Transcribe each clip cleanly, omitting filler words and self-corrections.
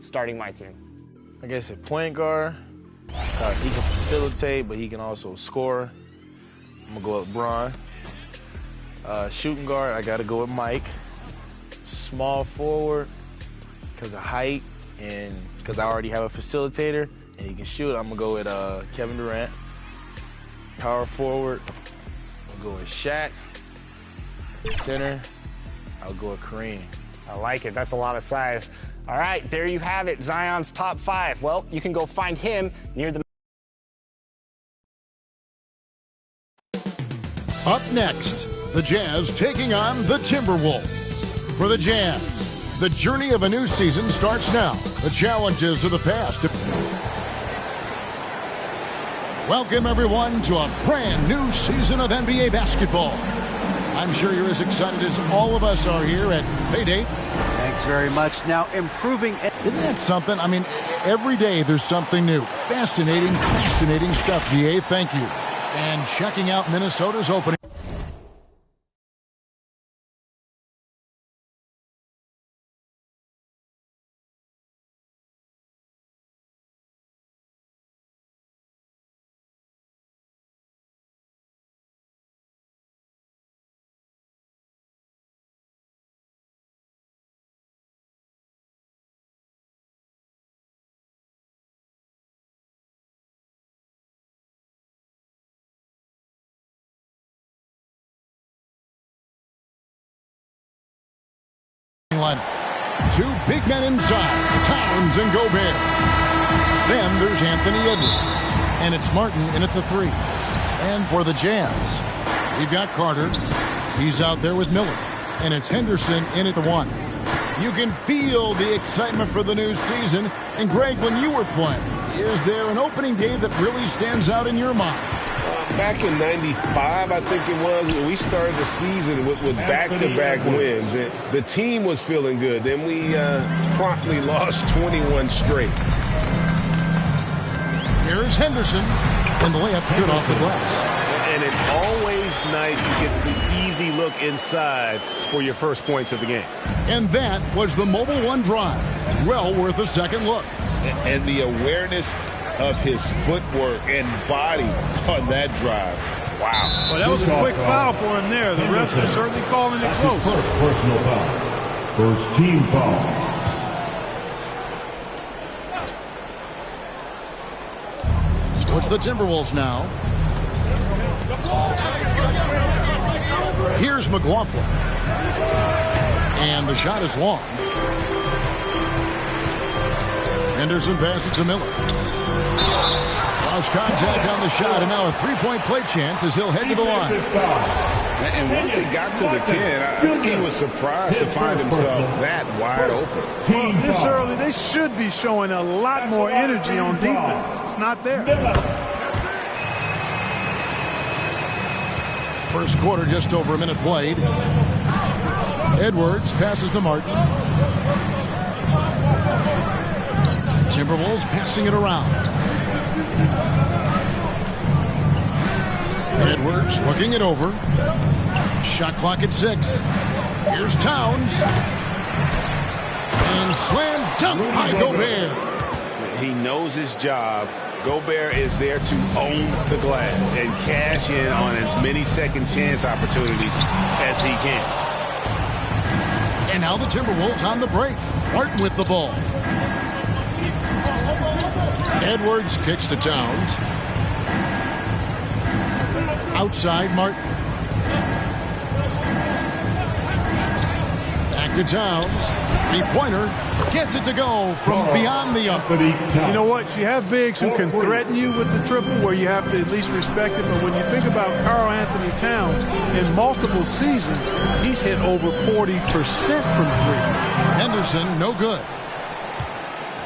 starting my team. I guess at point guard, he can facilitate, but he can also score. I'm gonna go with Bron. Shooting guard, I gotta go with Mike. Small forward, because of height and because I already have a facilitator and he can shoot, I'm gonna go with Kevin Durant. Power forward, I'll go with Shaq. Center, I'll go with Kareem. I like it. That's a lot of size. All right, there you have it. Zion's top 5. Well, you can go find him near the... Up next, the Jazz taking on the Timberwolves. For the Jazz, the journey of a new season starts now. The challenges of the past. Welcome, everyone, to a brand new season of NBA basketball. I'm sure you're as excited as all of us are here at Payday. Thanks very much. Now, improving... Isn't that something? I mean, every day there's something new. Fascinating stuff, DA. Thank you. And checking out Minnesota's opening. Two big men inside, Towns and Gobert. Then there's Anthony Edwards, and it's Martin in at the 3. And for the Jazz, we've got Carter. He's out there with Miller, and it's Henderson in at the 1. You can feel the excitement for the new season. And Greg, when you were playing, is there an opening day that really stands out in your mind? Back in '95, I think it was, we started the season with back-to-back wins. The team was feeling good. Then we promptly lost 21 straight. Here's Henderson, and the layup's good off the glass. And it's always nice to get the easy look inside for your first points of the game. And that was the Mobile One drive. Well worth a second look. And the awareness of his footwork and body on that drive. Wow. Well, that was a quick foul for him there. The refs are certainly calling it close. First personal foul. First team foul. So it's the Timberwolves now. Here's McLaughlin. And the shot is long. Henderson passes to Miller. Lost contact on the shot, and now a three-point play chance as he'll head to the line. And once he got to the 10, I think he was surprised to find himself that wide open. Well, this early, they should be showing a lot more energy on defense. It's not there. First quarter, just over a minute played. Edwards passes to Martin. Timberwolves passing it around. Edwards looking it over. Shot clock at 6. Here's Towns. And slam dunk by Gobert. He knows his job. Gobert is there to own the glass and cash in on as many second chance opportunities as he can. And now the Timberwolves on the break. Martin with the ball. Edwards kicks to Towns. Outside Martin. Back to Towns. Three-pointer. Gets it to go from beyond the arc. You know what? You have bigs who can threaten you with the triple where you have to at least respect it. But when you think about Karl Anthony Towns, in multiple seasons, he's hit over 40% from 3. Henderson, no good.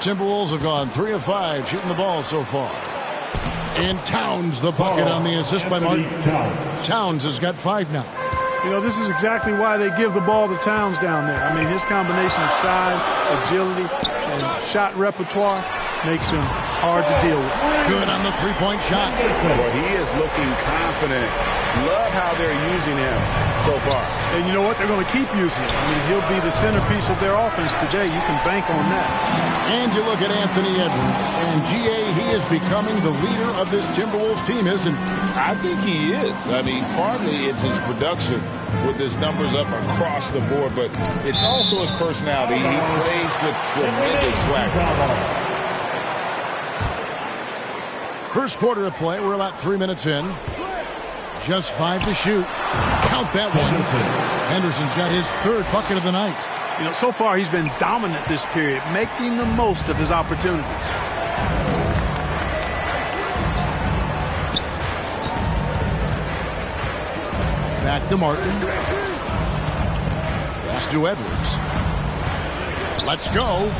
Timberwolves have gone 3 of 5 shooting the ball so far. And Towns, the bucket on the assist by Martin. Towns has got 5 now. You know, this is exactly why they give the ball to Towns down there. I mean, his combination of size, agility, and shot repertoire makes him hard to deal with. Good on the three-point shot. Boy, he is looking confident. Love how they're using him so far. And you know what? They're going to keep using him. I mean, he'll be the centerpiece of their offense today. You can bank on that. And you look at Anthony Edwards, and GA, he is becoming the leader of this Timberwolves team, isn't he? I think he is. I mean, partly it's his production with his numbers up across the board, but it's also his personality. He plays with tremendous swagger. First quarter of play, we're about 3 minutes in. Just 5 to shoot. Count that one. Henderson's got his third bucket of the night. You know, so far he's been dominant this period, making the most of his opportunities. Back to Martin. Pass to Edwards. Let's go.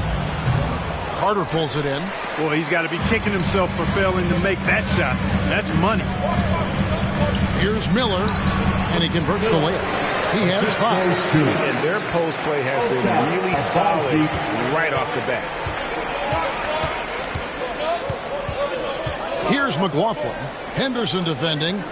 Carter pulls it in. Boy, he's got to be kicking himself for failing to make that shot. That's money. Here's Miller, and he converts the layup. He has 5. And their post play has been really solid right off the bat. Here's McLaughlin. Henderson defending.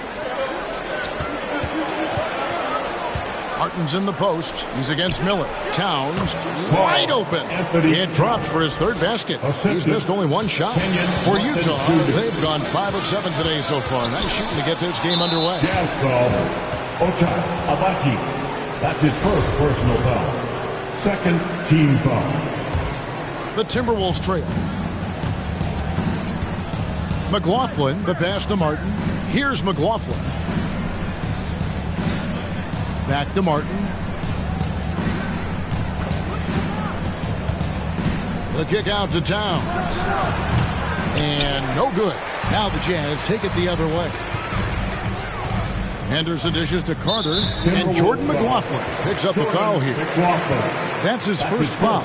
Martin's in the post. He's against Miller. Towns wide open. It drops for his third basket. He's missed only one shot. For Utah, they've gone 5 of 7 today so far. Nice shooting to get this game underway. Jazz foul. Kattybac1's. That's his first personal foul. Second team foul. The Timberwolves trail. McLaughlin, the pass to Martin. Here's McLaughlin. Back to Martin. The kick out to Towns. And no good. Now the Jazz take it the other way. Henderson dishes to Carter. And Jordan McLaughlin picks up the foul here. That's his first foul.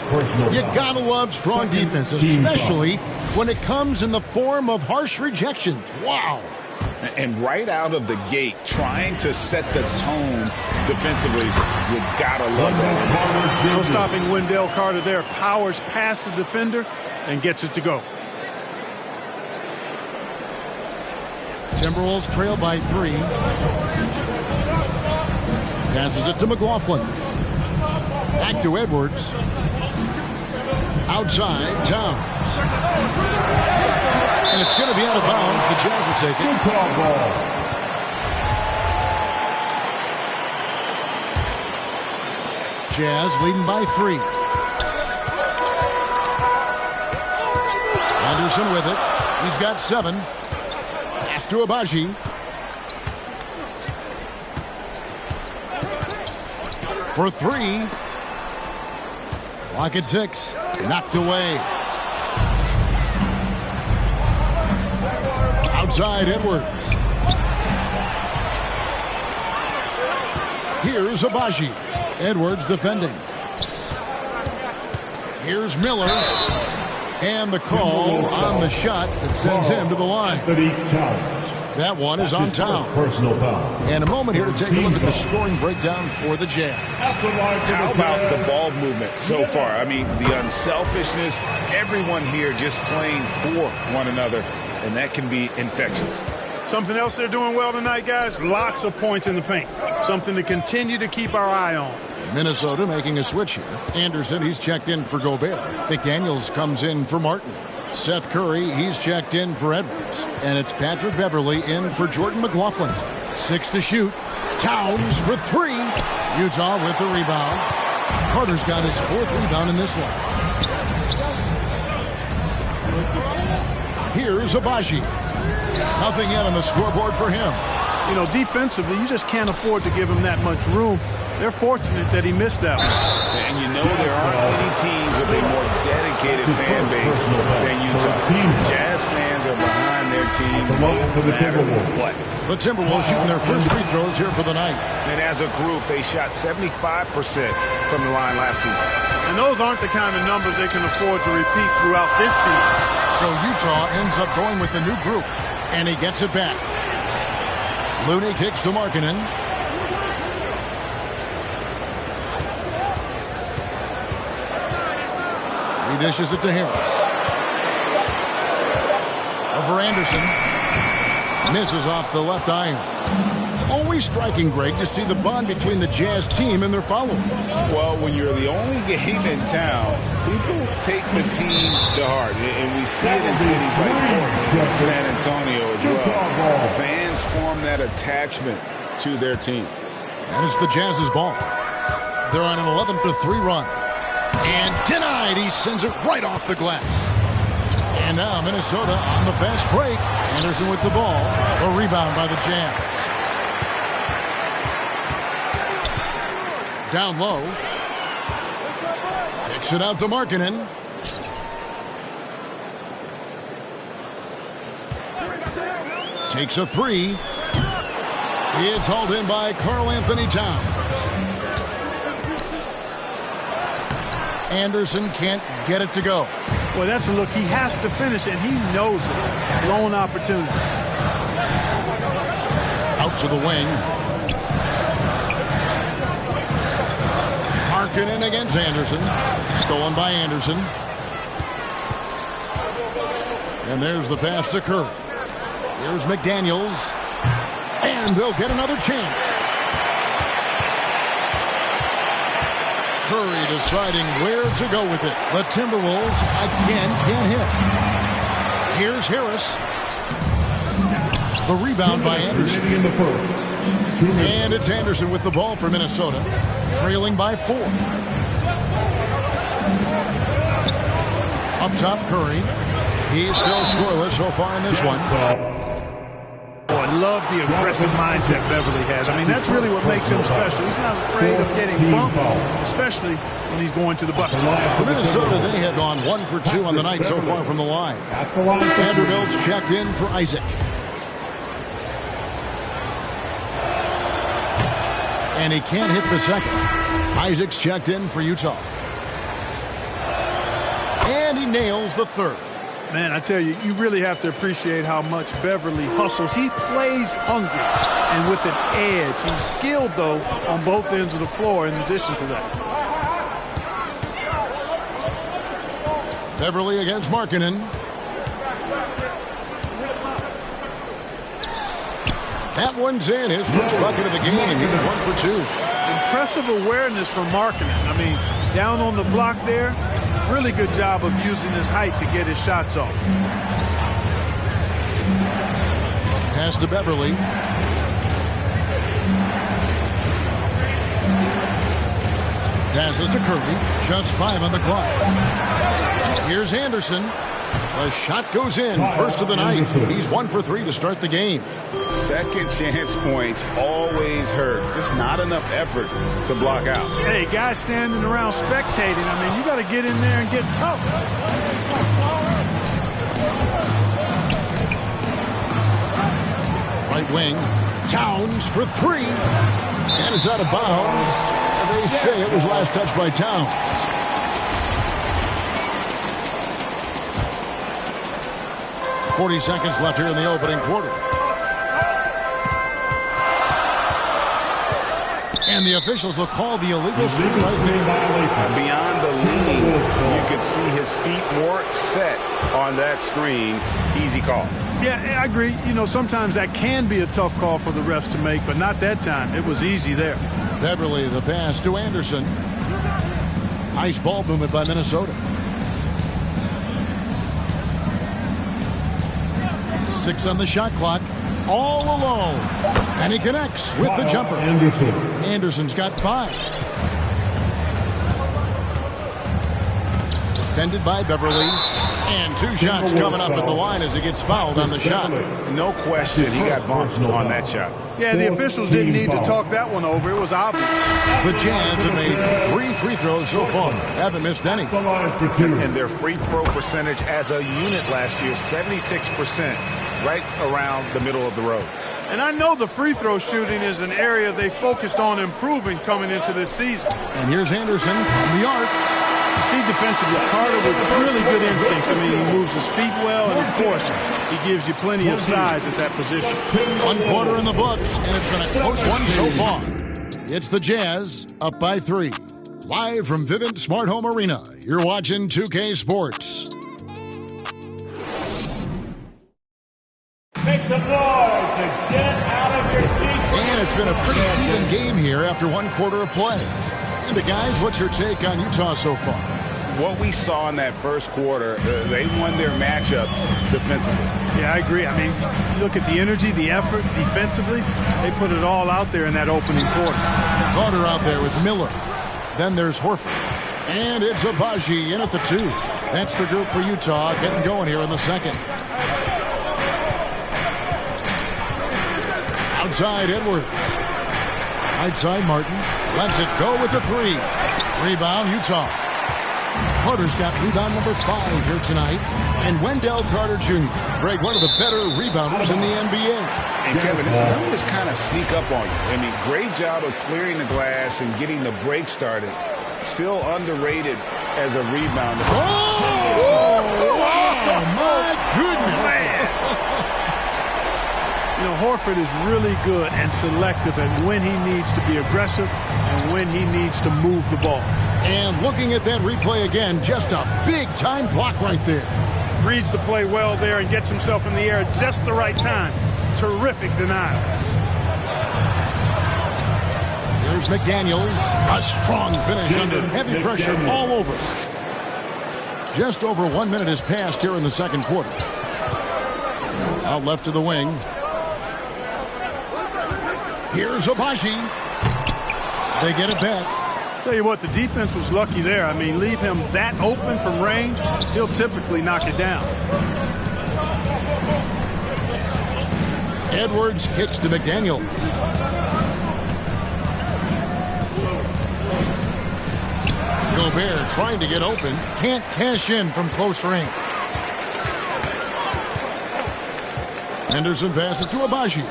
You gotta love strong defense, especially when it comes in the form of harsh rejections. Wow. And right out of the gate, trying to set the tone defensively, you gotta love that. No stopping Wendell Carter there. Powers past the defender and gets it to go. Timberwolves trail by 3. Passes it to McLaughlin. Back to Edwards. Outside, Towns. And it's going to be out of bounds. The Jazz will take it. Jazz leading by 3. Anderson with it. He's got 7. Pass to Abaji. For 3. Clock at 6. Knocked away. Outside Edwards. Here's Abaji. Edwards defending. Here's Miller. And the call on the shot that sends him to the line. That one is on Towns. Personal foul. And a moment here to take a look at the scoring breakdown for the Jazz. How about the ball movement so far? I mean, the unselfishness, everyone here just playing for one another, and that can be infectious. Something else they're doing well tonight, guys, lots of points in the paint. Something to continue to keep our eye on. Minnesota making a switch here. Anderson, he's checked in for Gobert. McDaniels comes in for Martin. Seth Curry, he's checked in for Edwards. And it's Patrick Beverly in for Jordan McLaughlin. 6 to shoot. Towns for 3. Utah with the rebound. Carter's got his 4th rebound in this one. Here's Abaji. Nothing yet on the scoreboard for him. You know, defensively, you just can't afford to give him that much room. They're fortunate that he missed that one. And you know there aren't many teams with a more dedicated fan base than Utah. Jazz fans are behind their team no matter what. The Timberwolves shooting their first free throws here for the night. And as a group, they shot 75% from the line last season. And those aren't the kind of numbers they can afford to repeat throughout this season. So Utah ends up going with the new group, and he gets it back. Looney kicks to Markkanen. He dishes it to Harris. for Anderson. Misses off the left iron. It's always striking, Greg, to see the bond between the Jazz team and their followers. Well, when you're the only game in town, people take the team to heart. And we see it in cities like Portland, San Antonio as well. The fans form that attachment to their team. And it's the Jazz's ball. They're on an 11-3 run. And denied. He sends it right off the glass. And now Minnesota on the fast break. Anderson with the ball. A rebound by the Jazz. Down low. Kicks it out to Markkanen. Takes a three. It's hauled in by Karl-Anthony Towns. Anderson can't get it to go. Well, that's a look. He has to finish, and he knows it. Lone opportunity. Out to the wing. Markkanen against Anderson. Stolen by Anderson. And there's the pass to Curry. Here's McDaniels. And they'll get another chance. Curry deciding where to go with it. The Timberwolves again can't hit. Here's Harris. The rebound by Anderson. And it's Anderson with the ball for Minnesota. Trailing by 4. Up top, Curry. He's still scoreless so far in this one. Oh, I love the aggressive mindset Beverly has. I mean, that's really what makes him special. He's not afraid of getting bumped, especially when he's going to the bucket. For Minnesota, they have gone 1 for 2 on the night so far from the line. Vanderbilt's checked in for Isaac. And he can't hit the second. Isaac's checked in for Utah. And he nails the third. Man, I tell you, you really have to appreciate how much Beverly hustles. He plays hungry and with an edge. He's skilled, though, on both ends of the floor in addition to that. Beverly against Markkanen. That one's in. His first bucket of the game. He was 1 for 2. Impressive awareness from Markkanen. I mean, down on the block there. Really good job of using his height to get his shots off. Pass to Beverly. Passes to Curry. Just 5 on the clock. Here's Anderson. The shot goes in. First of the night. He's 1 for 3 to start the game. Second chance points always hurt. Just not enough effort to block out. Hey, guys standing around spectating. I mean, you got to get in there and get tough. Right wing. Towns for 3. And it's out of bounds. They say it was last touched by Towns. .40 seconds left here in the opening quarter. And the officials will call the illegal screen right there. Beyond the leaning, you could see his feet more set on that screen. Easy call. Yeah, I agree. You know, sometimes that can be a tough call for the refs to make, but not that time. It was easy there. Beverly, the pass to Anderson. Nice ball movement by Minnesota. 6 on the shot clock. All alone. And he connects with the jumper. Anderson's got 5. Defended by Beverly. And 2 shots coming up at the line as he gets fouled on the shot. No question, he got bumped on that shot. Yeah, the officials didn't need to talk that one over. It was obvious. The Jazz have made 3 free throws so far. Haven't missed any. And their free throw percentage as a unit last year, 76%, right around the middle of the road. And I know the free throw shooting is an area they focused on improving coming into this season. And here's Anderson from the arc. You see defensively, Carter with really good instincts. I mean, he moves his feet well, and of course, he gives you plenty of size at that position. 1 quarter in the books, and it's been a close one so far. It's the Jazz up by 3. Live from Vivint Smart Home Arena, you're watching 2K Sports. some noise and get out of your seats. And it's been a pretty even game here after one quarter of play. And guys, what's your take on Utah so far? What we saw in that first quarter, they won their matchups defensively. Yeah, I agree. I mean, look at the energy, the effort defensively. They put it all out there in that opening quarter. Carter out there with Miller. Then there's Horford. And it's Abaji in at the 2. That's the group for Utah getting going here in the second. Outside Edwards. Right side Martin. Lets it go with the 3. Rebound Utah. Carter's got rebound number 5 here tonight. And Wendell Carter Jr., Greg, one of the better rebounders in the NBA. And Kevin, his numbers kind of sneak up on you. I mean, great job of clearing the glass and getting the break started. Still underrated as a rebounder. Oh my goodness. Man. You know, Horford is really good and selective at when he needs to be aggressive and when he needs to move the ball. And looking at that replay again, just a big-time block right there. Reads the play well there and gets himself in the air at just the right time. Terrific denial. Here's McDaniels. A strong finish under heavy pressure all over. Just over 1 minute has passed here in the second quarter. Out left to the wing. Here's Abaji. They get it back. Tell you what, the defense was lucky there. I mean, leave him that open from range, he'll typically knock it down. Edwards kicks to McDaniels. Gobert trying to get open. Can't cash in from close range. Henderson passes to Abaji.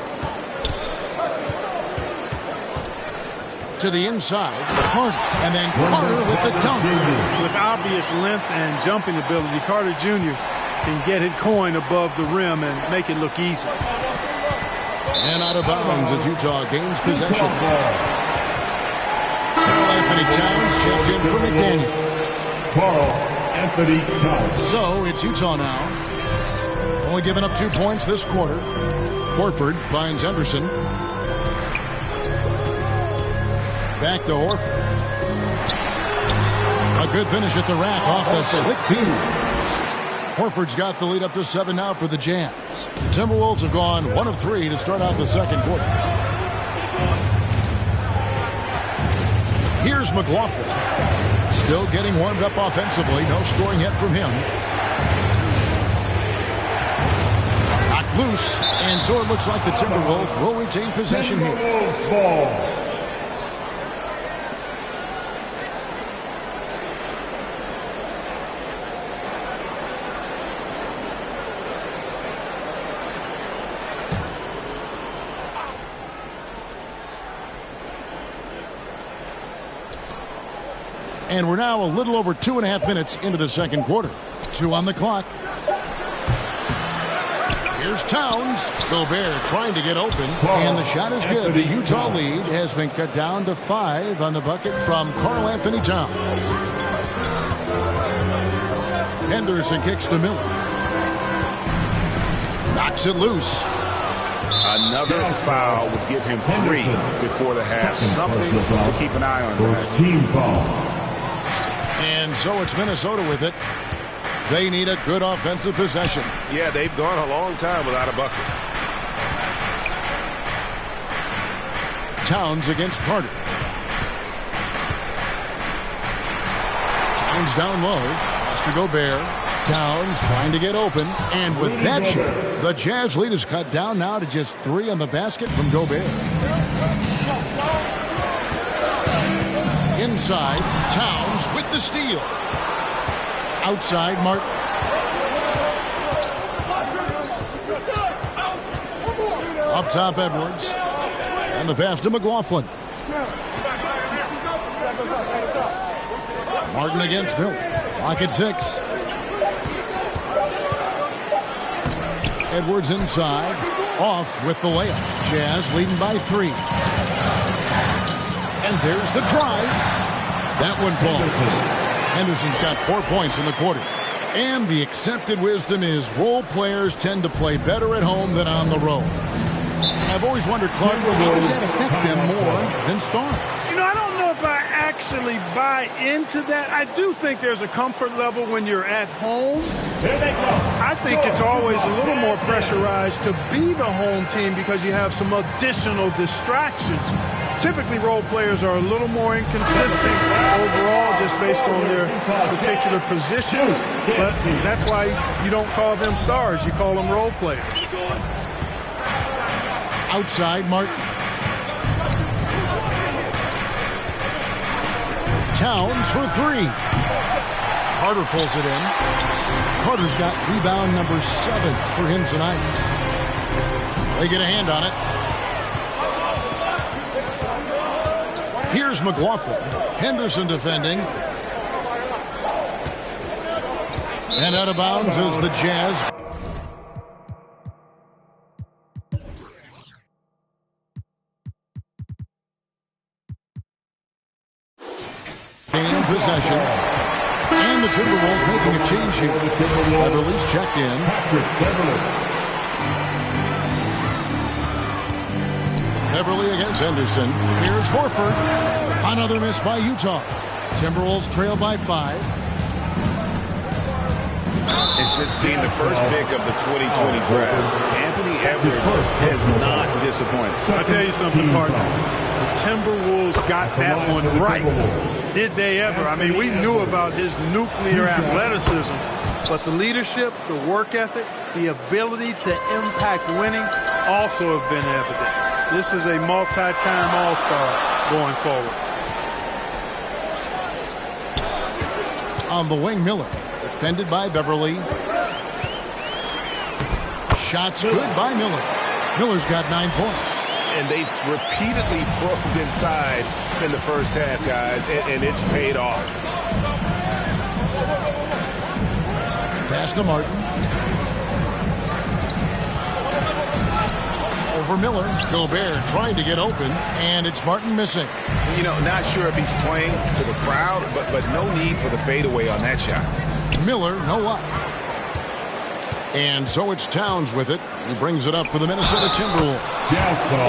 To the inside, Carter, and then Carter with the dunk. With obvious length and jumping ability, Carter Jr. can get it coin above the rim and make it look easy. And out of bounds as Utah gains possession. Anthony Towns checked in for McDaniel. Anthony Towns. So it's Utah now. Only giving up 2 points this quarter. Horford finds Henderson. Back to Horford. A good finish at the rack off the slick feed. Horford's got the lead up to 7 now for the Jazz. The Timberwolves have gone 1 of 3 to start out the second quarter. Here's McLaughlin. Still getting warmed up offensively. No scoring yet from him. Knocked loose. And so it looks like the Timberwolves will retain possession here. Ball. And we're now a little over 2.5 minutes into the second quarter. 2 on the clock. Here's Towns. Gobert trying to get open. And the shot is good. The Utah lead has been cut down to 5 on the bucket from Karl Anthony Towns. Henderson kicks to Miller. Knocks it loose. Another foul would give him 3 before the half. Something to keep an eye on, guys. Team foul. And so it's Minnesota with it. They need a good offensive possession. Yeah, they've gone a long time without a bucket. Towns against Carter. Towns down low. Mr. Gobert. Towns trying to get open. And with that shot, the Jazz lead is cut down now to just 3 on the basket from Gobert. Inside, Towns with the steal. Outside, Martin. Up top, Edwards. And the pass to McLaughlin. Martin against Miller. Lock at 6. Edwards inside. Off with the layup. Jazz leading by 3. And there's the drive. That one falls. Henderson's got 4 points in the quarter. And the accepted wisdom is role players tend to play better at home than on the road. I've always wondered, Clark, how does that affect them more than stars? You know, I don't know if I actually buy into that. I do think there's a comfort level when you're at home. I think it's always a little more pressurized to be the home team because you have some additional distractions. Typically, role players are a little more inconsistent overall just based on their particular positions. But that's why you don't call them stars. You call them role players. Outside, Martin. Towns for three. Carter pulls it in. Carter's got rebound number 7 for him tonight. They get a hand on it. Here's McLaughlin. Henderson defending. And out of bounds is the Jazz. Gain possession. And the Timberwolves making a change here. Beverly's checked in. Beverly against Henderson. Here's Horford. Another miss by Utah. Timberwolves trail by 5. And since being the first pick of the 2020 draft, Anthony Edwards has not disappointed. I'll tell you something, partner. The Timberwolves got that one right. Did they ever? I mean, we knew about his nuclear athleticism, but the leadership, the work ethic, the ability to impact winning also have been evident. This is a multi-time All-Star going forward. On the wing, Miller. Defended by Beverly. Shots good by Miller. Miller's got 9 points. And they've repeatedly probed inside in the first half, guys, and it's paid off. Pass to Martin. Over Miller. Gobert trying to get open, and it's Martin missing. You know, not sure if he's playing to the crowd, but no need for the fadeaway on that shot. Miller, no up. And so it's Towns with it. He brings it up for the Minnesota Timberwolves.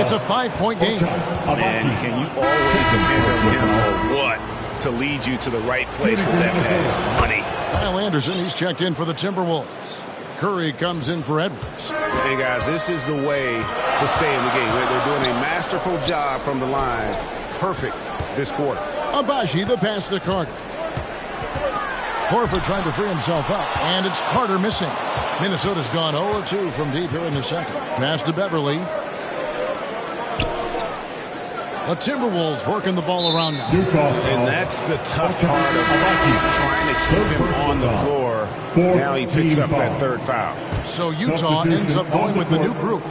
It's a 5-point game. And can you always depend on him or what to lead you to the right place with that pass? Money. Kyle Anderson, he's checked in for the Timberwolves. Curry comes in for Edwards. Hey, guys, this is the way to stay in the game. They're doing a masterful job from the line. Perfect this quarter. Abaji, the pass to Carter. Horford trying to free himself up, and it's Carter missing. Minnesota's gone 0-2 from deep here in the second. Pass to Beverly. The Timberwolves working the ball around now. And that's the tough part of trying to keep him on the floor. Now he picks up that third foul. So Utah ends up going with the new group.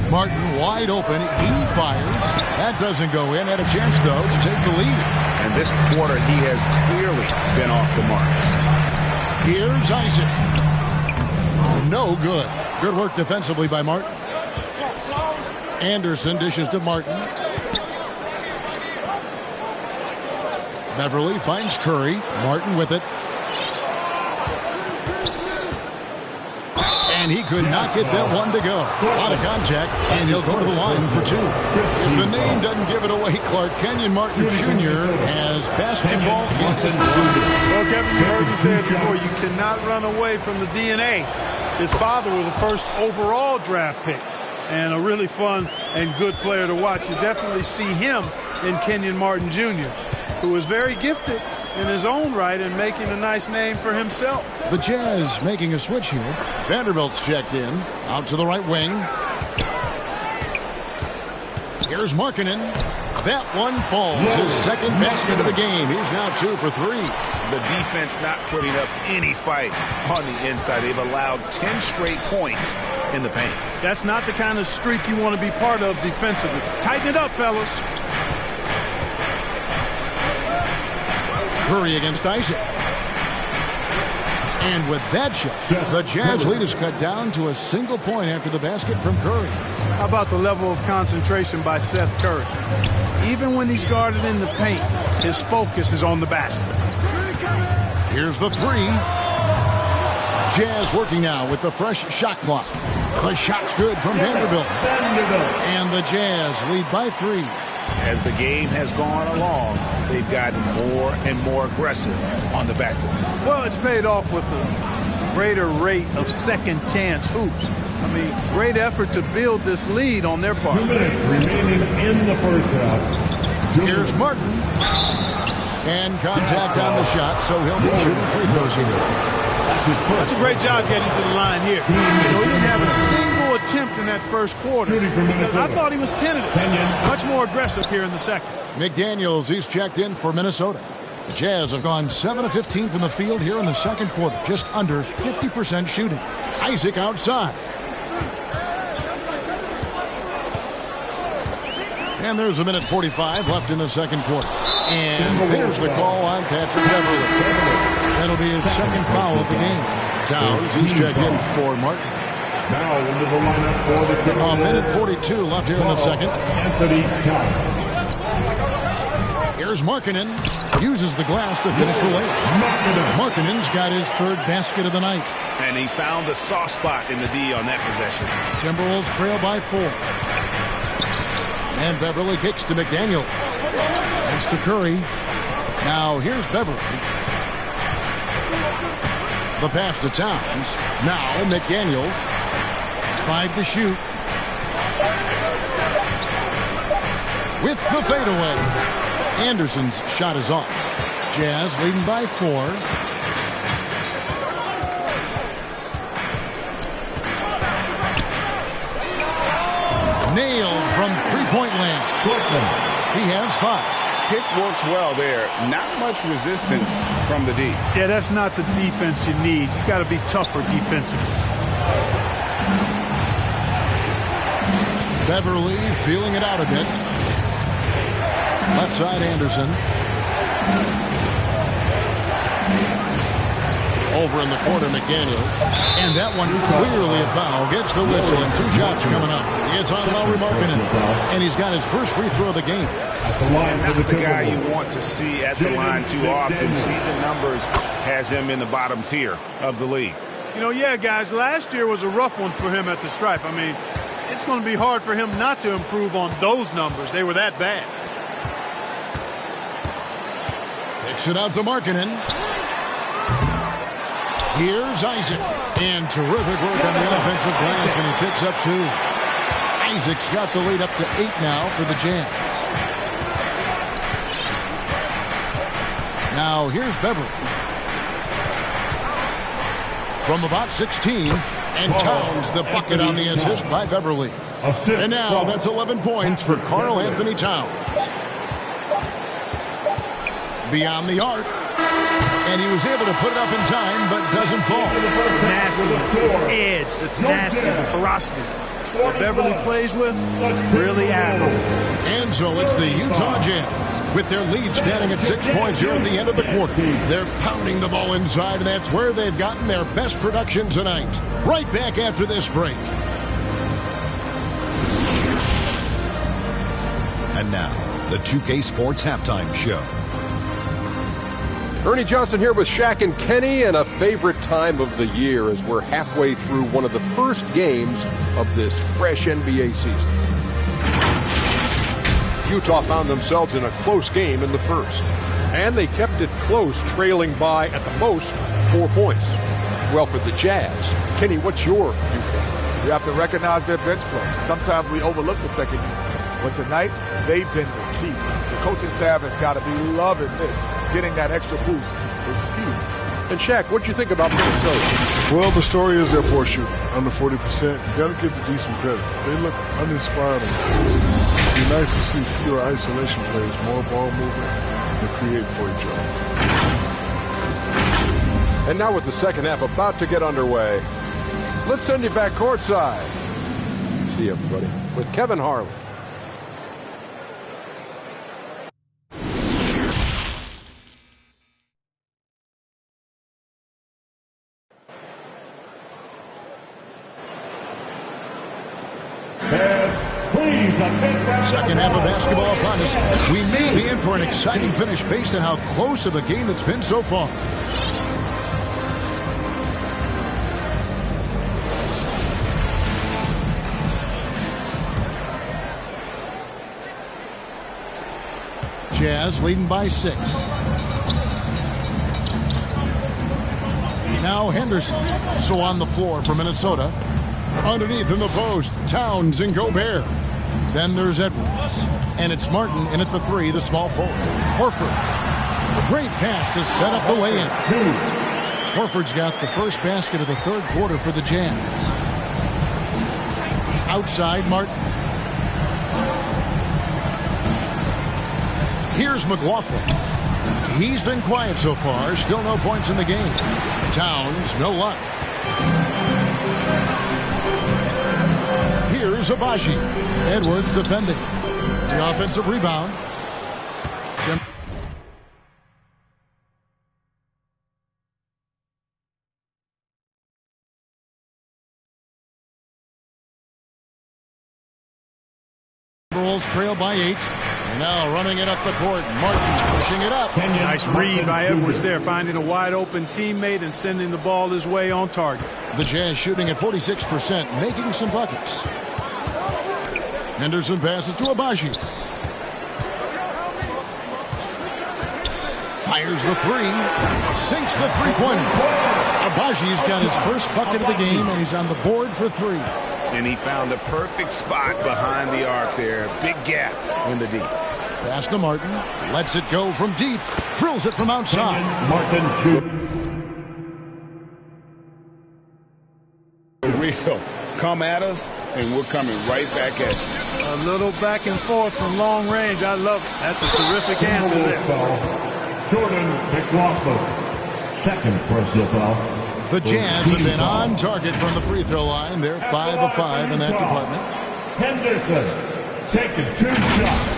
Martin wide open. He fires. That doesn't go in. Had a chance, though, to take the lead. And this quarter, he has clearly been off the mark. Here's Isaac. No good. Good work defensively by Martin. Anderson dishes to Martin. Beverly finds Curry. Martin with it. And he could not get that one to go. Out of contact, and he'll go to the line for 2. If the name doesn't give it away, Clark, Kenyon Martin Jr. has basketball in his blood. Well, Kevin, you heard me say it before. You cannot run away from the DNA. His father was a first overall draft pick and a really fun and good player to watch. You definitely see him in Kenyon Martin Jr., who is very gifted in his own right and making a nice name for himself. The Jazz making a switch here. Vanderbilt's checked in. Out to the right wing. Here's Markkanen. That one falls. His second basket of the game. He's now 2 for 3. The defense not putting up any fight on the inside. They've allowed 10 straight points in the paint. That's not the kind of streak you want to be part of defensively. Tighten it up, fellas. Curry against Isaac. And with that shot, the Jazz lead is cut down to a single point after the basket from Curry. How about the level of concentration by Seth Curry? Even when he's guarded in the paint, his focus is on the basket. Here's the three. Jazz working now with the fresh shot clock. The shot's good from Vanderbilt. And the Jazz lead by 3. As the game has gone along, they've gotten more and more aggressive on the backboard. Well, it's paid off with a greater rate of second chance hoops. I mean, great effort to build this lead on their part. 2 minutes remaining in the first half. Here's Martin. And contact on the shot, so he'll be shooting free throws here. That's a great job getting to the line here. He didn't have a single attempt in that first quarter because I thought he was tentative. Much more aggressive here in the second. McDaniels, he's checked in for Minnesota. The Jazz have gone 7 of 15 from the field here in the second quarter, just under 50% shooting. Isaac outside. And there's a minute 45 left in the second quarter. And there's the call on Patrick Beverly. That'll be his second foul of the game. Towns, he's checked in for Martin. Now into the lineup for the A minute 42 left here in the second. Anthony Towns. Here's Markkanen. Uses the glass to finish the layup. Markkanen's got his third basket of the night. And he found the soft spot in the D on that possession. Timberwolves trail by 4. And Beverly kicks to McDaniels. It's to Curry. Now here's Beverly. The pass to Towns. Now McDaniels. 5 to shoot. With the fadeaway. Anderson's shot is off. Jazz leading by 4. Nailed from three-point land. He has 5. Pick works well there. Not much resistance from the D. Yeah, that's not the defense you need. You got to be tougher defensively. Beverly feeling it out a bit. Left side Anderson. Over in the corner McDaniels. And that one clearly a foul. Gets the whistle and 2 shots coming up. It's on Lauri Markkanen. And he's got his first free throw of the game. Not the guy you want to see at the line too often. Season numbers has him in the bottom tier of the league. You know, yeah, guys, last year was a rough one for him at the stripe. I mean, it's going to be hard for him not to improve on those numbers. They were that bad. Kicks it out to Markkanen. Here's Isaac. And terrific work on the offensive glass, and he picks up 2. Isaac's got the lead up to 8 now for the Jazz. Now here's Beverly. From about 16. And Towns the bucket on the assist by Beverly. And now that's 11 points for Karl Anthony Towns. Beyond the arc. And he was able to put it up in time, but doesn't fall. Nasty, the edge, that's nasty, the ferocity that Beverly plays with, really admirable. And so it's the Utah Jazz with their lead standing at 6 points here at the end of the quarter. They're pounding the ball inside, and that's where they've gotten their best production tonight. Right back after this break. And now, the 2K Sports Halftime Show. Ernie Johnson here with Shaq and Kenny, and a favorite time of the year as we're halfway through one of the first games of this fresh NBA season. Utah found themselves in a close game in the first, and they kept it close, trailing by, at the most, 4 points. Well, for the Jazz, Kenny, what's your viewpoint? You have to recognize their bench play. Sometimes we overlook the second unit, but tonight, they've been the key. The coaching staff has got to be loving this. Getting that extra boost is huge. And Shaq, what do you think about Minnesota? Well, the story is their poor shooting, under 40%. You got to give the D some credit. They look uninspired. It'd be nice to see fewer isolation plays, more ball movement, and create for each other. And now with the second half about to get underway, let's send you back courtside. See you, everybody, with Kevin Harlan. Second half of basketball upon us. We may be in for an exciting finish based on how close of a game it's been so far. Jazz leading by 6. Now Henderson. So on the floor for Minnesota. Underneath in the post, Towns and Gobert. Then there's Edwards. And it's Martin in at the 3, the small forward. Horford. Great pass to set up the lay-in. Horford's got the first basket of the third quarter for the Jazz. Outside, Martin. Here's McLaughlin. He's been quiet so far. Still no points in the game. Towns, no luck. Here's Abaji. Edwards defending. The offensive rebound. Timberwolves trail by 8. And now running it up the court. Martin pushing it up. Nice read by Edwards there, finding a wide open teammate and sending the ball his way on target. The Jazz shooting at 46%, making some buckets. Henderson passes to Abaji. Fires the 3. Sinks the three-pointer. Abaji's got his first bucket of the game, and he's on the board for 3. And he found the perfect spot behind the arc there. Big gap in the deep. Pass to Martin. Lets it go from deep. Drills it from outside. Martin Real. Come at us, and we're coming right back at you. A little back and forth from long range. I love it. That's a terrific answer there. Jordan McLaughlin. Second personal foul. The Jazz have been on target from the free throw line. They're 5 of 5 in that department. Henderson taking 2 shots.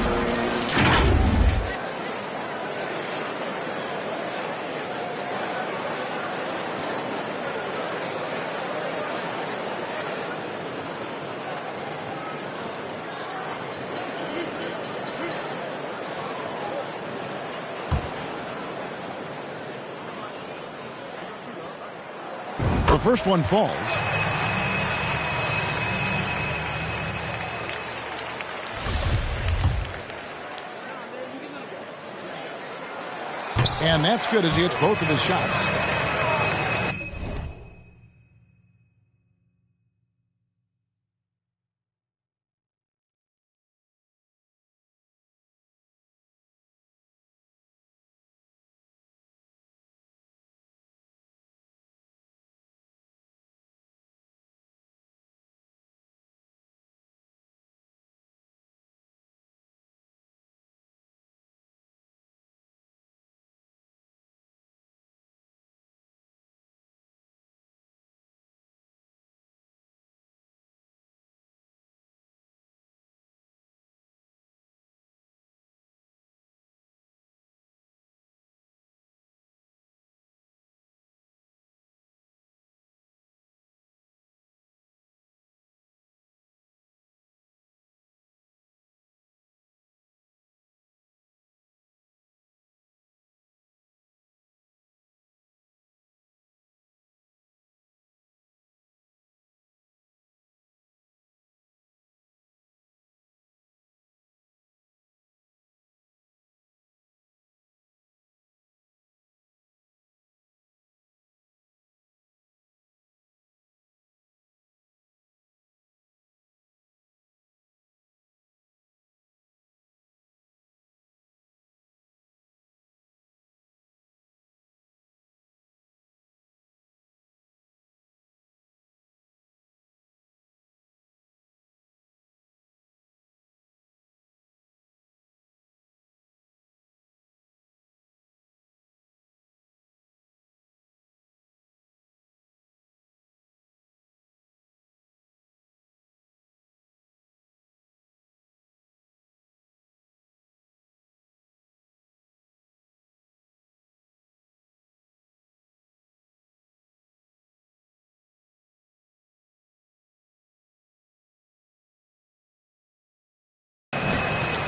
The first one falls. And that's good as he hits both of his shots.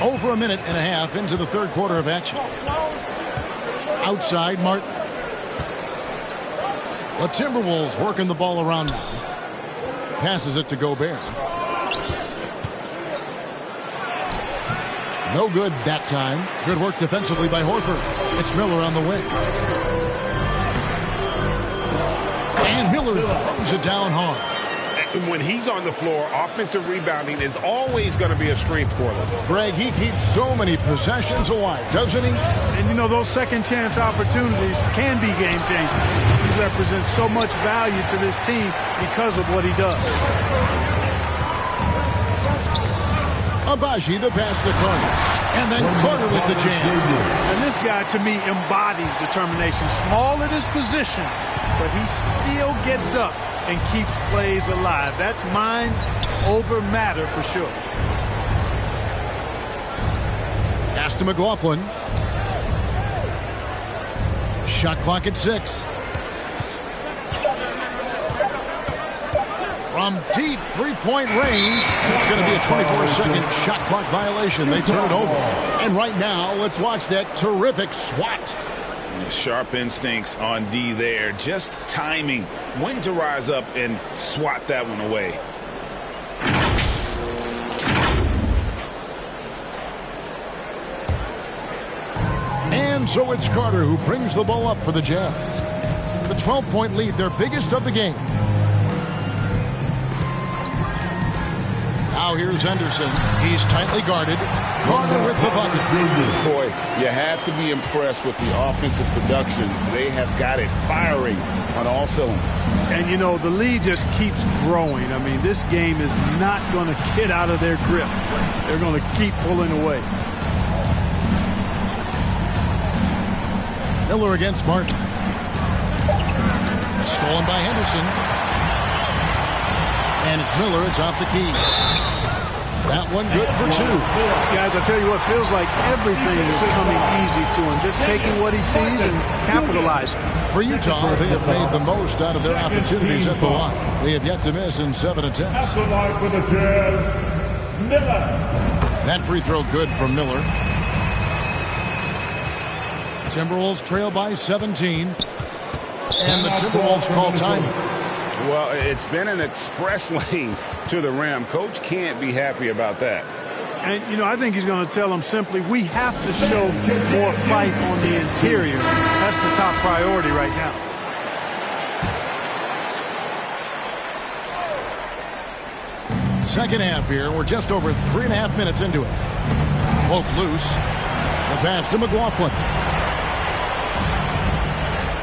Over a minute and a half into the third quarter of action. Outside, Martin. The Timberwolves working the ball around now. Passes it to Gobert. No good that time. Good work defensively by Horford. It's Miller on the wing. And Miller throws it down hard. When he's on the floor, offensive rebounding is always going to be a strength for them. Greg, he keeps so many possessions alive, doesn't he? And, you know, those second-chance opportunities can be game-changers. He represents so much value to this team because of what he does. Abaji, the pass to Carter. And then Carter with the jam. And this guy, to me, embodies determination. Small at his position, but he still gets up and keeps plays alive. That's mind over matter for sure. Pass to McLaughlin. Shot clock at 6. From deep three-point range, it's going to be a 24-second shot clock violation. They turn it over. And right now, let's watch that terrific swat. Sharp instincts on D there. Just timing when to rise up and swat that one away. And so it's Carter who brings the ball up for the Jazz. The 12-point lead, their biggest of the game. Now here's Henderson. He's tightly guarded. Carter with the bucket. Boy, you have to be impressed with the offensive production. They have got it firing on all cylinders. And, you know, the lead just keeps growing. I mean, this game is not going to get out of their grip. They're going to keep pulling away. Miller against Martin. Stolen by Henderson. And it's Miller. It's off the key. That one good for 2. Guys, I tell you what, feels like everything is coming easy to him. Just taking what he sees and capitalizing. For Utah, they have made the most out of their opportunities at the line. They have yet to miss in 7 attempts. At the line for the Jazz, Miller. That free throw good from Miller. Timberwolves trail by 17. And the Timberwolves call timing. Well, it's been an express lane to the rim. Coach can't be happy about that. And, you know, I think he's going to tell them simply, we have to show more fight on the interior. That's the top priority right now. Second half here. We're just over 3.5 minutes into it. Poke loose. The pass to McLaughlin.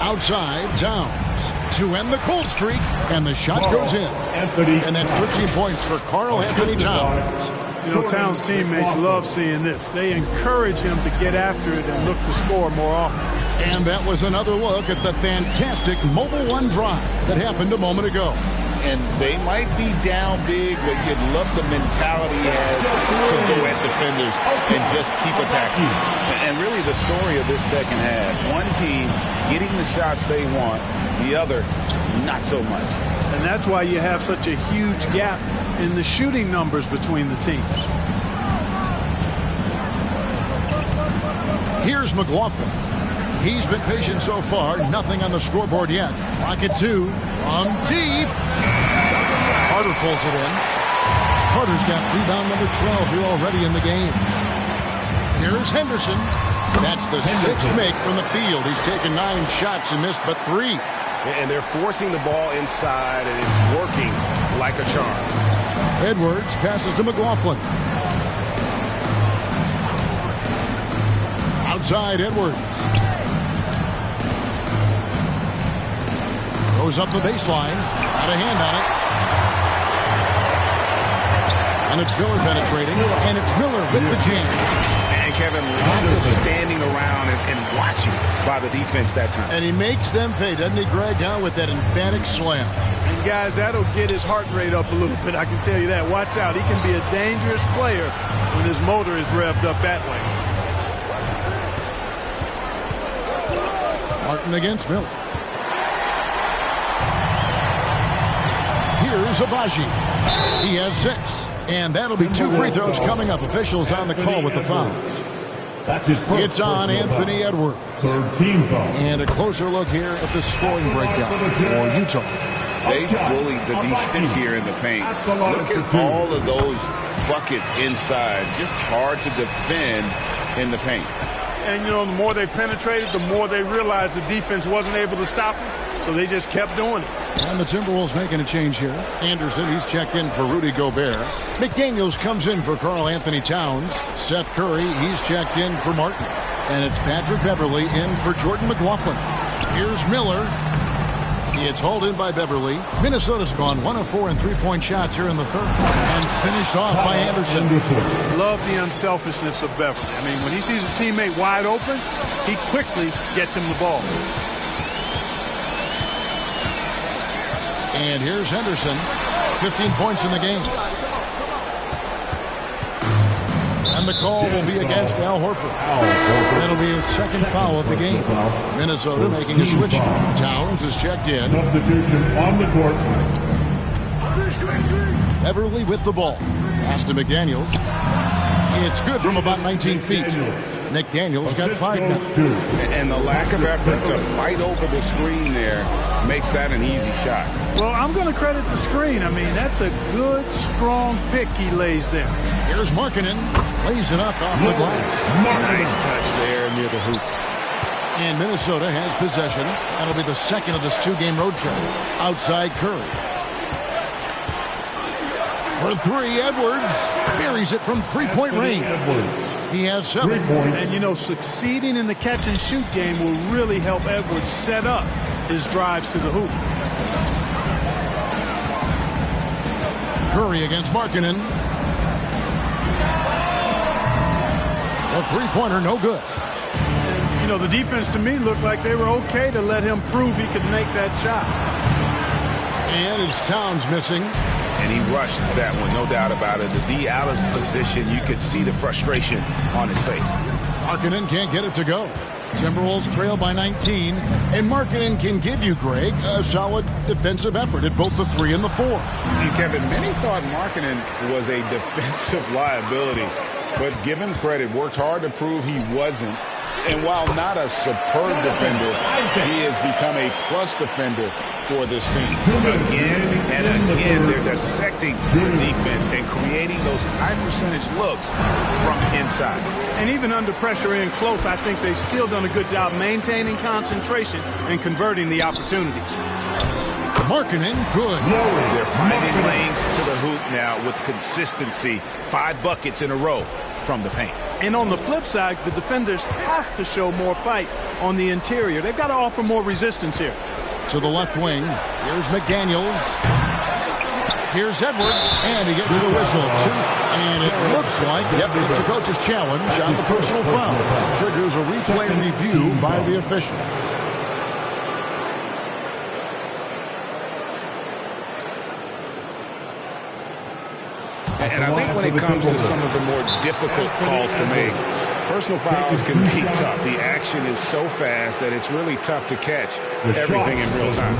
Outside, Towns. To end the cold streak, and the shot goes in. And that's 13 points for Karl Anthony Towns. You know, Towns' teammates love seeing this. They encourage him to get after it and look to score more often. And that was another look at the fantastic Mobile One drive that happened a moment ago. And they might be down big, but you love the mentality he has to go at defenders and just keep attacking. And really the story of this second half, one team getting the shots they want, the other not so much. And that's why you have such a huge gap in the shooting numbers between the teams. Here's McLaughlin. He's been patient so far. Nothing on the scoreboard yet. Clock at 2. From deep. Carter pulls it in. Carter's got rebound number 12 here already in the game. Here's Henderson. That's the 6th make from the field. He's taken 9 shots and missed but 3. And they're forcing the ball inside, and it's working like a charm. Edwards passes to McLaughlin. Outside, Edwards. Goes up the baseline. Got a hand on it. And it's Miller penetrating. And it's Miller with the jam. And Kevin, lots of standing around and watching by the defense that time. And he makes them pay, doesn't he, Greg, with that emphatic slam. And, guys, that'll get his heart rate up a little bit, I can tell you that. Watch out. He can be a dangerous player when his motor is revved up that way. Martin against Miller. Here's Abaji. He has 6. And that'll be 2 free throws coming up. Officials on the call with the foul. It's on Anthony Edwards. And a closer look here at the scoring breakdown for Utah. They bullied the defense here in the paint. Look at all of those buckets inside. Just hard to defend in the paint. And, you know, the more they penetrated, the more they realized the defense wasn't able to stop them. So they just kept doing it. And the Timberwolves making a change here. Anderson, he's checked in for Rudy Gobert. McDaniels comes in for Karl Anthony Towns. Seth Curry, he's checked in for Martin. And it's Patrick Beverley in for Jordan McLaughlin. Here's Miller. It's hauled in by Beverley. Minnesota's gone 1 of 4 in three-point shots here in the third. And finished off by Anderson. Love the unselfishness of Beverley. I mean, when he sees a teammate wide open, he quickly gets him the ball. And here's Henderson. 15 points in the game. And the call will be against Al Horford. That'll be his second foul of the game. Minnesota making a switch. Towns is checked in. Substitution on the court. Beverley with the ball. Pass to McDaniels. It's good from about 19 feet. McDaniels got 5 now. And the lack of effort to fight over the screen there makes that an easy shot. Well, I'm going to credit the screen. I mean, that's a good, strong pick he lays there. Here's Markkanen. Lays it up off the glass. Nice touch there near the hoop. And Minnesota has possession. That'll be the second of this 2-game road trip. Outside Curry. For 3, Edwards buries it from 3-point range. He has 7. And, you know, succeeding in the catch-and-shoot game will really help Edwards set up his drives to the hoop. Curry against Markkanen. A 3-pointer, no good. And, you know, the defense to me looked like they were okay to let him prove he could make that shot. And it's Towns missing. And he rushed that one, no doubt about it. To be out of position, you could see the frustration on his face. Markkanen can't get it to go. Timberwolves trail by 19, and Markkanen can give you, Greg, a solid defensive effort at both the 3 and the 4. And Kevin, many thought Markkanen was a defensive liability, but given credit, worked hard to prove he wasn't. And while not a superb defender, he has become a plus defender for this team. Again and again, they're dissecting the defense and creating those high-percentage looks from inside. And even under pressure in close, I think they've still done a good job maintaining concentration and converting the opportunities. Markkanen, good. They're finding lanes to the hoop now with consistency. 5 buckets in a row from the paint. And on the flip side, the defenders have to show more fight on the interior. They've got to offer more resistance here. To the left wing, here's McDaniels. Here's Edwards, and he gets the whistle. 2, and it looks like, it's a coach's challenge on the personal foul. That triggers a replay review by the officials. And I think when it comes to some of the more difficult calls to make, personal fouls can be tough. The action is so fast that it's really tough to catch everything in real time.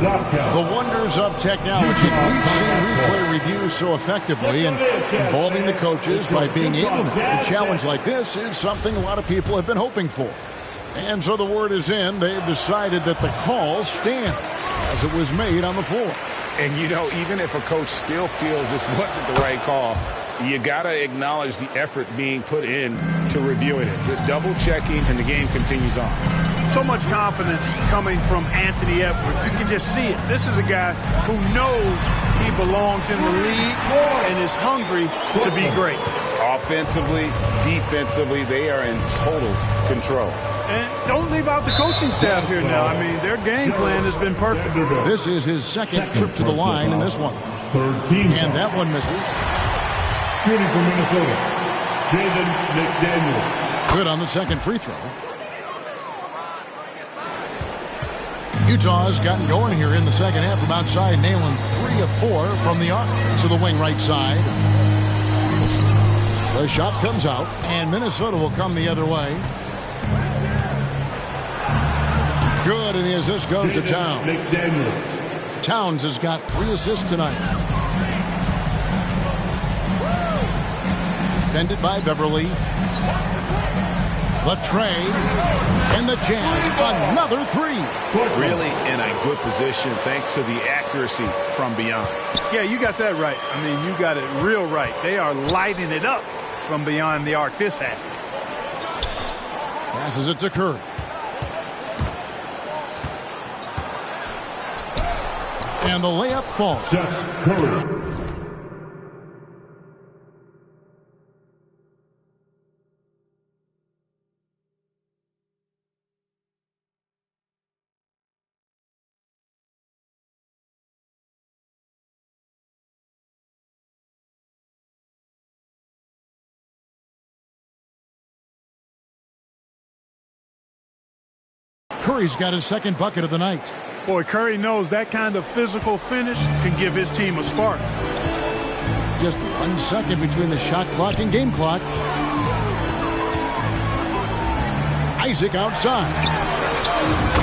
The wonders of technology. We've seen replay reviews so effectively and involving the coaches by being able to. A challenge like this is something a lot of people have been hoping for. And so the word is in. They've decided that the call stands as it was made on the floor. And, you know, even if a coach still feels this wasn't the right call, you got to acknowledge the effort being put in to reviewing it. The double-checking, and the game continues on. So much confidence coming from Anthony Edwards. You can just see it. This is a guy who knows he belongs in the league and is hungry to be great. Offensively, defensively, they are in total control. And don't leave out the coaching staff here now. I mean, their game plan has been perfect. This is his second trip to the line in this one. And that one misses. Shooting for Minnesota, Jaden McDaniels. Good on the second free throw. Utah's gotten going here in the second half from outside, nailing 3 of 4 from the arc to the wing right side. The shot comes out, and Minnesota will come the other way. Good, and the assist goes to Towns. Towns has got 3 assists tonight. Defended by Beverley. The trade, and the Jazz, another three. Really in a good position thanks to the accuracy from beyond. Yeah, you got that right. I mean, you got it real right. They are lighting it up from beyond the arc this half. Passes it to Curry. And the layup falls. Seth Curry. Curry's got his second bucket of the night. Boy, Curry knows that kind of physical finish can give his team a spark. Just 1 second between the shot clock and game clock. Isaac outside.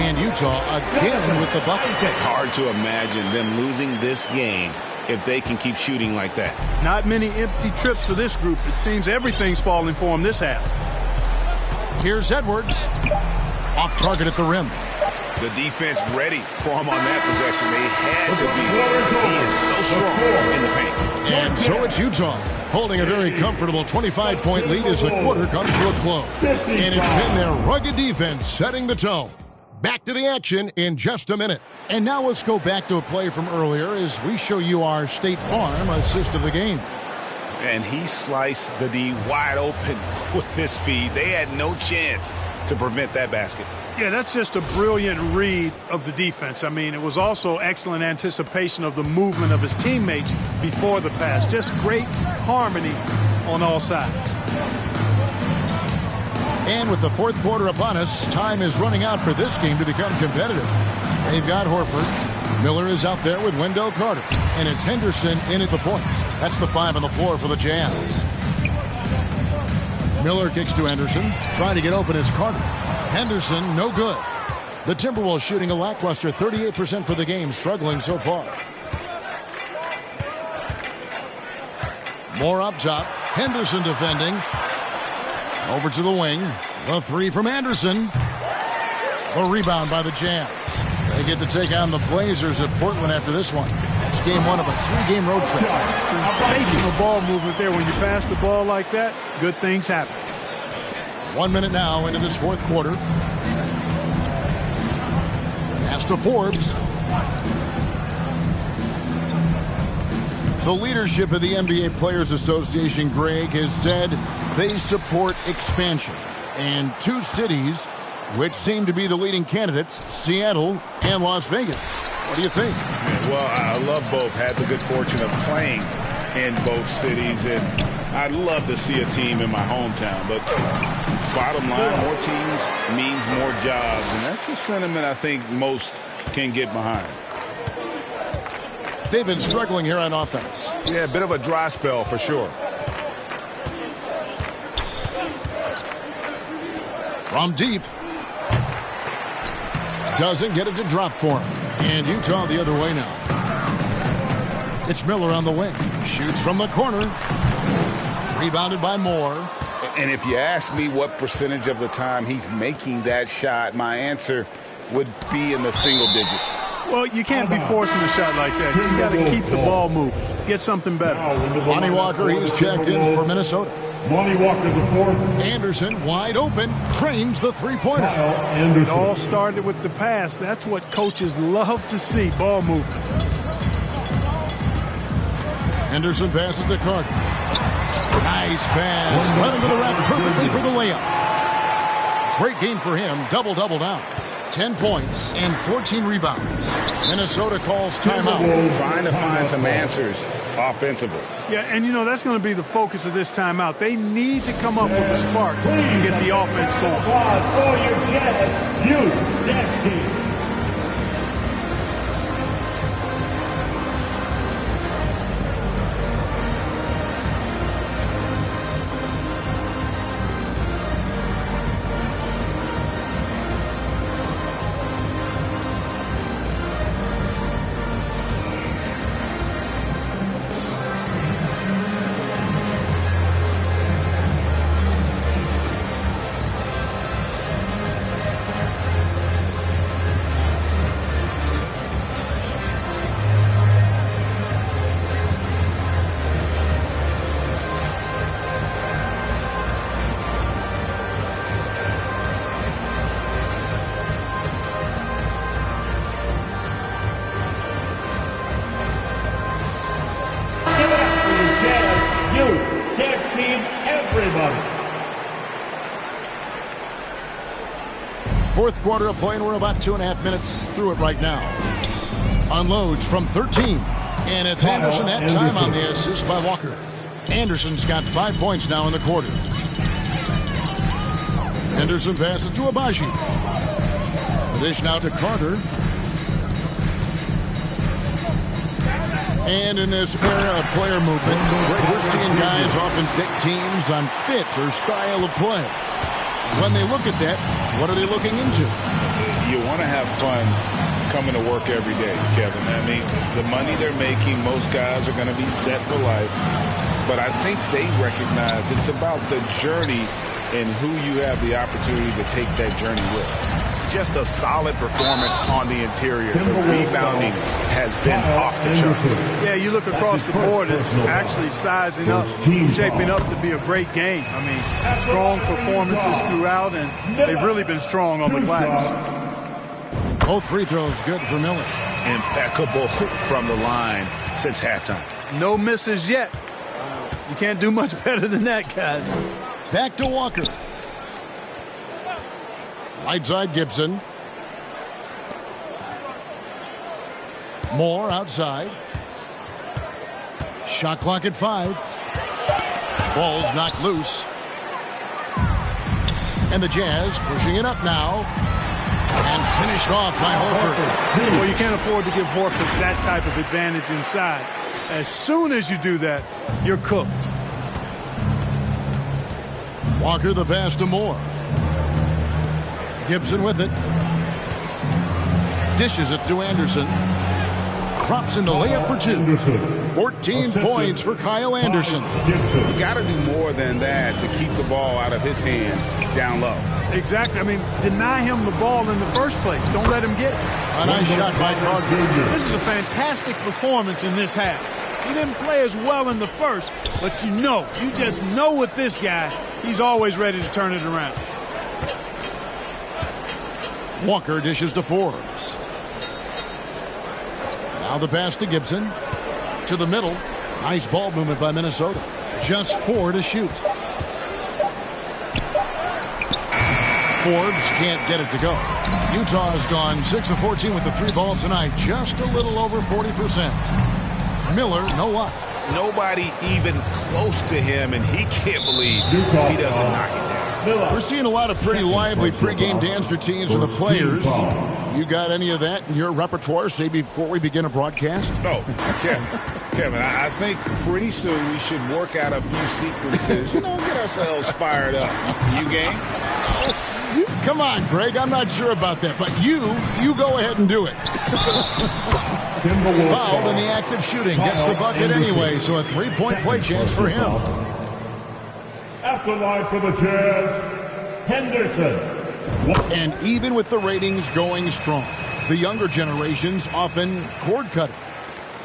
And Utah again with the bucket. Hard to imagine them losing this game if they can keep shooting like that. Not many empty trips for this group. It seems everything's falling for them this half. Here's Edwards. Off target at the rim. The defense ready for him on that possession. They had to be because he is so strong in the paint. And so it's Utah holding a very comfortable 25-point lead as the quarter comes to a close. And it's been their rugged defense setting the tone. Back to the action in just a minute. And now let's go back to a play from earlier as we show you our State Farm assist of the game. And he sliced the D wide open with this feed. They had no chance to prevent that basket. Yeah, that's just a brilliant read of the defense. I mean, it was also excellent anticipation of the movement of his teammates before the pass. Just great harmony on all sides. And with the fourth quarter upon us, time is running out for this game to become competitive. They've got Horford. Miller is out there with Wendell Carter. And it's Henderson in at the point. That's the 5 on the floor for the Jazz. Miller kicks to Henderson. Trying to get open is Carter. Henderson, no good. The Timberwolves shooting a lackluster 38% for the game, struggling so far. More up top. Henderson defending. Over to the wing. The 3 from Anderson. The rebound by the Jazz. They get to take on the Blazers at Portland after this one. It's game 1 of a 3-game road trip. Sensational ball movement there. When you pass the ball like that, good things happen. 1 minute now into this fourth quarter. Pass to Forbes. The leadership of the NBA Players Association, Greg, has said they support expansion. And 2 cities which seem to be the leading candidates, Seattle and Las Vegas. What do you think? Well, I love both. Had the good fortune of playing in both cities, and I'd love to see a team in my hometown. But bottom line, more teams means more jobs, and that's a sentiment I think most can get behind. They've been struggling here on offense. Yeah, a bit of a dry spell for sure. From deep. Doesn't get it to drop for him. And Utah the other way now. It's Miller on the wing. Shoots from the corner. Rebounded by Moore. And if you ask me what percentage of the time he's making that shot, my answer would be in the single digits. Well, you can't be forcing a shot like that. You got to keep the ball moving. Get something better. Lonnie Walker, he's checked in for Minnesota. Lonnie Walker, the 4th. Anderson, wide open, cranes the three-pointer. It all started with the pass. That's what coaches love to see, ball movement. Henderson passes to Carter. Nice pass. Run into the rack perfectly for the layup. Great game for him. Double-double down. 10 points and 14 rebounds. Minnesota calls timeout. Trying to find some answers offensively. Yeah, and you know, that's going to be the focus of this timeout. They need to come up with a spark and get the offense going. Applause for your Jazz Youth Dance Team. Fourth quarter of play, and we're about 2.5 minutes through it right now. Unloads from 13. And it's Anderson that time on the assist by Walker. Anderson's got 5 points now in the quarter. Henderson passes to Abaji. The dish now to Carter. And in this era of player movement, we're seeing guys often pick teams on fit or style of play. When they look at that, what are they looking into? You want to have fun coming to work every day, Kevin. I mean, the money they're making, most guys are going to be set for life. But I think they recognize it's about the journey and who you have the opportunity to take that journey with. Just a solid performance on the interior. The rebounding has been off the charts. Yeah, you look across the board, it's actually sizing up, shaping up to be a great game. I mean, strong performances throughout, and they've really been strong on the glass. Both free throws good for Miller. Impeccable from the line since halftime. No misses yet. You can't do much better than that, guys. Back to Walker. Right side Gibson. Moore outside. Shot clock at 5. Ball's knocked loose. And the Jazz pushing it up now. And finished off by Horford. Well, you can't afford to give Horford that type of advantage inside. As soon as you do that, you're cooked. Walker the pass to Moore. Gibson with it. Dishes it to Anderson. Drops in the layup for 2. 14 points for Kyle Anderson. You got to do more than that to keep the ball out of his hands down low. Exactly. I mean, deny him the ball in the first place. Don't let him get it. A nice shot by Carter. This is a fantastic performance in this half. He didn't play as well in the first, but you just know with this guy, he's always ready to turn it around. Walker dishes to Forbes. Now the pass to Gibson. To the middle. Nice ball movement by Minnesota. Just 4 to shoot. Forbes can't get it to go. Utah has gone 6 of 14 with the 3 ball tonight. Just a little over 40%. Miller, no luck. Nobody even close to him, and he can't believe he doesn't knock it down. We're seeing a lot of pretty lively pregame dance routines from the players. You got any of that in your repertoire, say, before we begin a broadcast? No, Kevin, I think pretty soon we should work out a few sequences, get ourselves fired up. You game? Come on, Greg, I'm not sure about that, but you go ahead and do it. Fouled in the act of shooting, gets the bucket anyway, so a 3-point play chance for him. After line for the Jazz, Henderson. And even with the ratings going strong, the younger generations often cord cutting.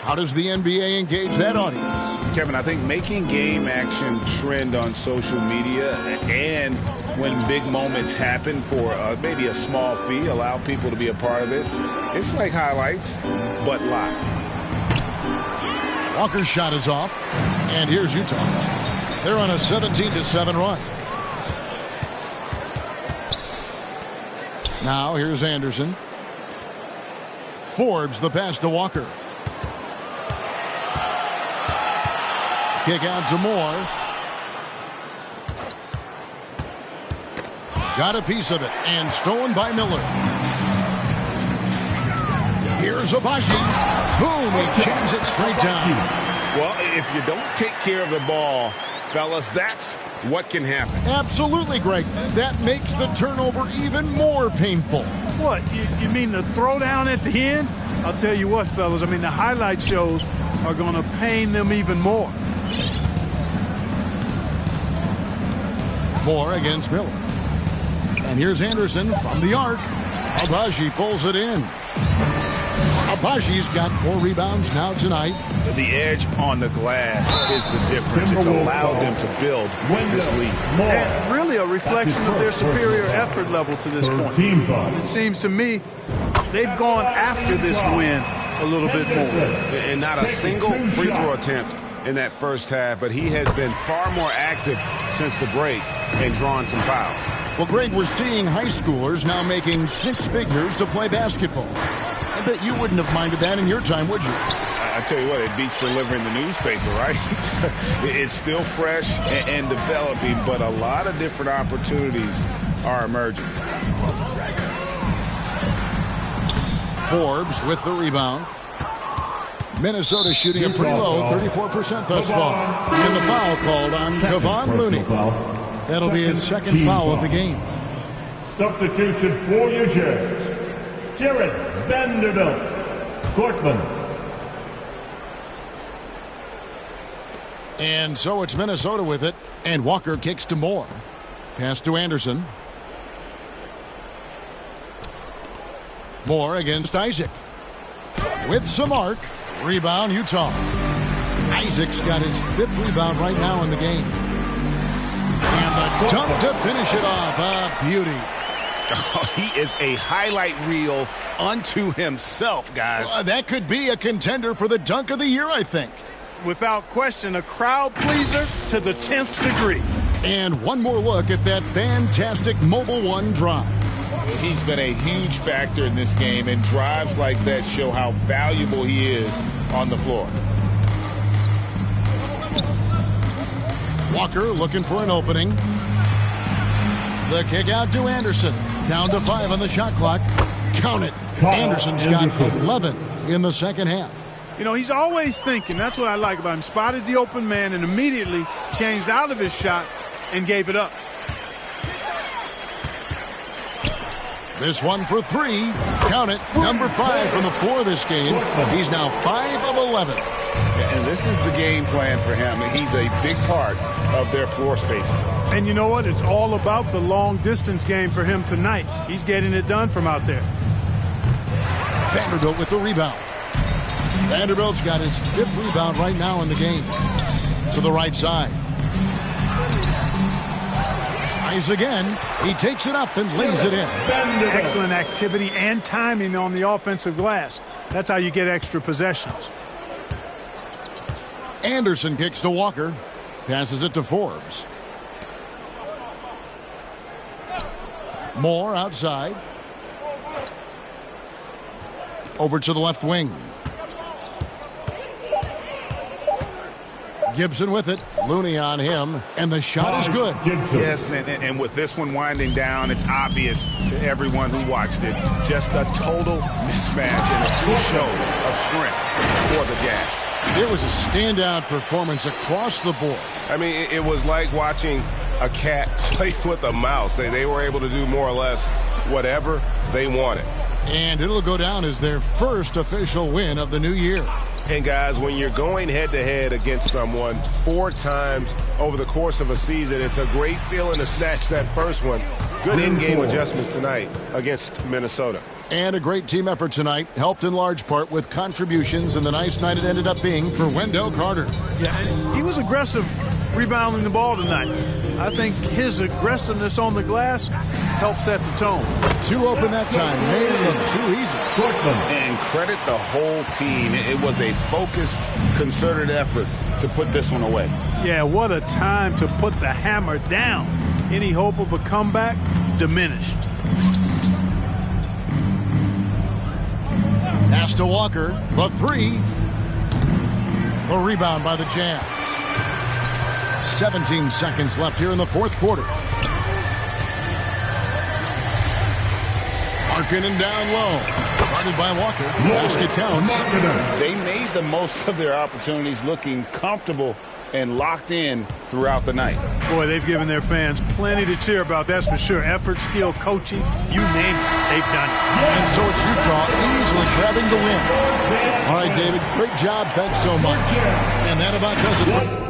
How does the NBA engage that audience? Kevin, I think making game action trend on social media and when big moments happen for maybe a small fee, allow people to be a part of it. It's like highlights, but live. Walker's shot is off, and here's Utah. They're on a 17-7 run. Now here's Anderson. Forbes the pass to Walker. Kick out to Moore. Got a piece of it and stolen by Miller. Here's Abaji. Boom, he jams it straight down. Well, if you don't take care of the ball, fellas, that's what can happen. Absolutely, Greg. That makes the turnover even more painful. What, you mean the throwdown at the end? I'll tell you what, fellas, I mean, the highlight shows are going to pain them even more. Moore against Miller. And here's Anderson from the arc. Abaji pulls it in. Abaji's got 4 rebounds now tonight. The edge on the glass is the difference. It's allowed them to build this lead. And really a reflection of their superior effort level to this point. It seems to me they've gone after this win a little bit more. And not a single free throw attempt in that first half, but he has been far more active since the break and drawing some fouls. Well, Greg, we're seeing high schoolers now making six figures to play basketball. I bet you wouldn't have minded that in your time, would you? I tell you what, it beats delivering the newspaper, right? It's still fresh and developing, but a lot of different opportunities are emerging. Forbes with the rebound. Minnesota shooting it pretty low, 34% thus far. And the foul called on Kevon Looney. That'll be his second foul of the game. Substitution for your Jazz. Jared Vanderbilt. Cortland. And so it's Minnesota with it. And Walker kicks to Moore. Pass to Anderson. Moore against Isaac. With some arc. Rebound, Utah. Isaac's got his fifth rebound right now in the game. And the dunk to finish it off. A beauty. Oh, he is a highlight reel unto himself, guys. That could be a contender for the dunk of the year, I think. Without question, a crowd pleaser to the 10th degree. And one more look at that fantastic Mobile One drive. He's been a huge factor in this game, and drives like that show how valuable he is on the floor. Walker looking for an opening. The kick out to Anderson. Down to 5 on the shot clock. Count it. Anderson's got 11 in the second half. You know, he's always thinking. That's what I like about him. Spotted the open man and immediately changed out of his shot and gave it up. This one for 3. Count it. Number 5 from the floor this game. He's now 5 of 11. And this is the game plan for him. He's a big part of their floor spacing. And you know what? It's all about the long-distance game for him tonight. He's getting it done from out there. Vanderbilt with the rebound. Vanderbilt's got his 5th rebound right now in the game. To the right side. Tries again. He takes it up and lays it in. Excellent activity and timing on the offensive glass. That's how you get extra possessions. Anderson kicks to Walker. Passes it to Forbes. Moore outside. Over to the left wing. Gibson with it. Looney on him. And the shot is good. Yes, and with this one winding down, it's obvious to everyone who watched it. Just a total mismatch and a true show of strength for the Jazz. It was a standout performance across the board. I mean, it was like watching a cat play with a mouse. They were able to do more or less whatever they wanted. And it'll go down as their first official win of the new year. And guys, when you're going head-to-head against someone 4 times over the course of a season, it's a great feeling to snatch that first one. Good in-game adjustments tonight against Minnesota. And a great team effort tonight, helped in large part with contributions, and the nice night it ended up being for Wendell Carter. Yeah, and he was aggressive rebounding the ball tonight. I think his aggressiveness on the glass helped set the tone. 2 open that time, made it look too easy. And credit the whole team. It was a focused, concerted effort to put this one away. Yeah, what a time to put the hammer down. Any hope of a comeback diminished. Pass to Walker, the 3. The rebound by the Jazz. 17 seconds left here in the fourth quarter. Markkanen down low. Guarded by Walker. Basket counts. They made the most of their opportunities, looking comfortable and locked in throughout the night. Boy, they've given their fans plenty to cheer about, that's for sure. Effort, skill, coaching, you name it, they've done it. And so it's Utah easily grabbing the win. All right, David, great job. Thanks so much. And that about does it for